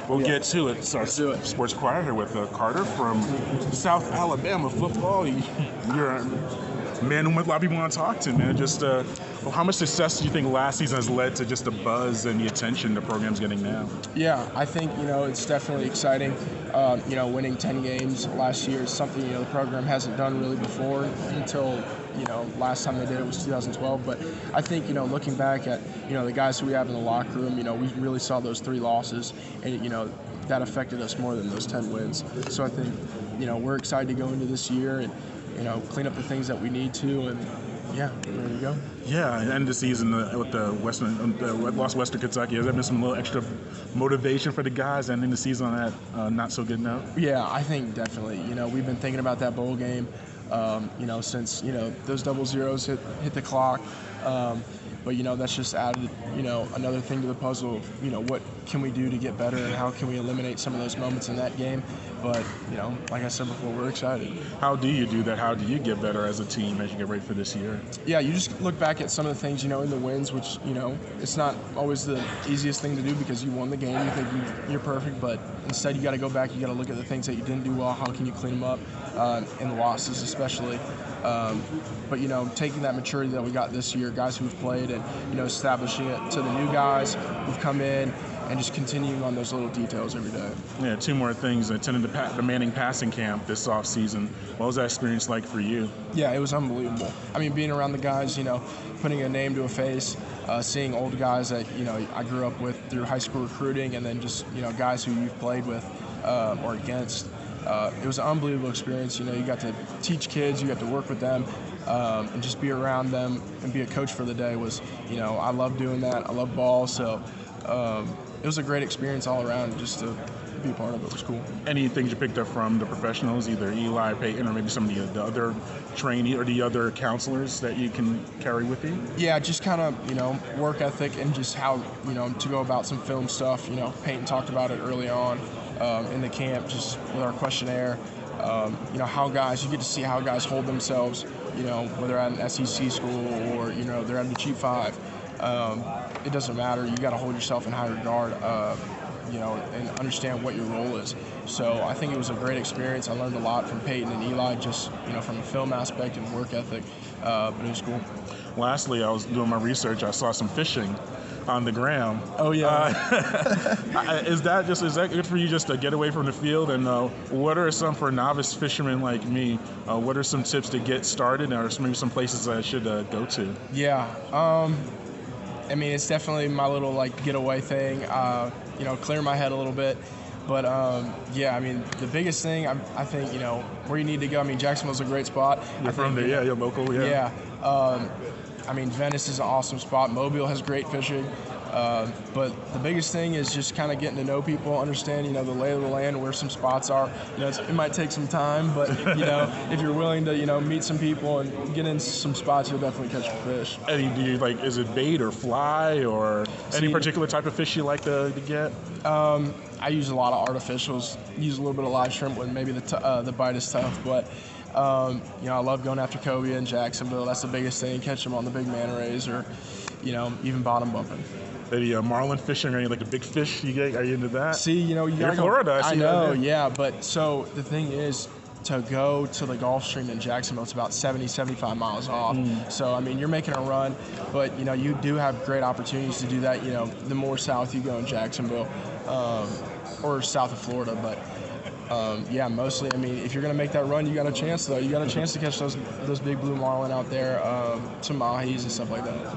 We'll get to it. So, Let's do it. Sports Inquirer here with Carter from South Alabama football. You're a man who a lot of people want to talk to, man. Just how much success do you think last season has led to just the buzz and the attention the program's getting now? Yeah, I think, it's definitely exciting. Winning 10 games last year is something, the program hasn't done really before until, last time they did it was 2012. But I think, looking back at, the guys who we have in the locker room, we really saw those 3 losses and, that affected us more than those 10 wins. So I think, we're excited to go into this year and, clean up the things that we need to, and yeah, there you go. Yeah, and end the season with the lost Western Kentucky. Has there been some little extra motivation for the guys and end the season on that not so good note? Yeah, I think definitely. We've been thinking about that bowl game, since those double zeros hit the clock. But that's just added another thing to the puzzle. What can we do to get better, and how can we eliminate some of those moments in that game? But like I said before, we're excited. How do you do that? How do you get better as a team as you get ready for this year? Yeah, you just look back at some of the things in the wins, which it's not always the easiest thing to do because you won the game. You think you're perfect, but instead you got to go back. You got to look at the things that you didn't do well. How can you clean them up? In the losses, especially. But taking that maturity that we got this year, guys who've played, and establishing it to the new guys who've come in, and just continuing on those little details every day. Yeah, 2 more things. I attended the Manning passing camp this offseason. What was that experience like for you? Yeah, it was unbelievable. I mean, being around the guys, putting a name to a face, seeing old guys that, I grew up with through high school recruiting, and then just, guys who you've played with or against. It was an unbelievable experience. You got to teach kids, you got to work with them, and just be around them and be a coach for the day was, I love doing that. I love ball, so it was a great experience all around. Just to be a part of it was cool. Any things you picked up from the professionals, either Eli, Peyton, or maybe some of the other trainees or the other counselors that you can carry with you? Yeah, just kind of, work ethic and just how, to go about some film stuff. Peyton talked about it early on in the camp, just with our questionnaire. How guys, you get to see how guys hold themselves, whether at an SEC school or, they're at the Cheap 5. It doesn't matter. You got to hold yourself in high regard, and understand what your role is. So I think it was a great experience. I learned a lot from Peyton and Eli, just, from a film aspect and work ethic, but it was cool. Lastly, I was doing my research. I saw some fishing on the ground. Oh yeah. Is that good for you just to get away from the field? And what are some, for novice fishermen like me, what are some tips to get started, or maybe some places I should go to? Yeah. I mean, it's definitely my little getaway thing. Clear my head a little bit. But yeah, I mean, the biggest thing I think where you need to go. I mean, Jacksonville's a great spot. You're from there, yeah. You're local, yeah. Yeah. I mean, Venice is an awesome spot. Mobile has great fishing. But the biggest thing is just kind of getting to know people, understand, the lay of the land, where some spots are. It might take some time, but, if you're willing to, meet some people and get in some spots, you'll definitely catch a fish. And do you is it bait or fly or any particular type of fish you like to get? I use a lot of artificials, use a little bit of live shrimp when maybe the bite is tough, but I love going after cobia in Jacksonville. That's the biggest thing. Catch them on the big manta rays or, even bottom bumping. Maybe marlin fishing or any a big fish you get? Are you into that? See, you gotta go. Florida. I know, yeah. But so the thing is, to go to the Gulf Stream in Jacksonville, it's about 70, 75 miles off. So, I mean, you're making a run, but, you do have great opportunities to do that, the more south you go in Jacksonville or south of Florida. But, yeah, mostly, I mean, if you're going to make that run, you got a chance, though. You got a chance to catch those big blue marlin out there, some mahis and stuff like that.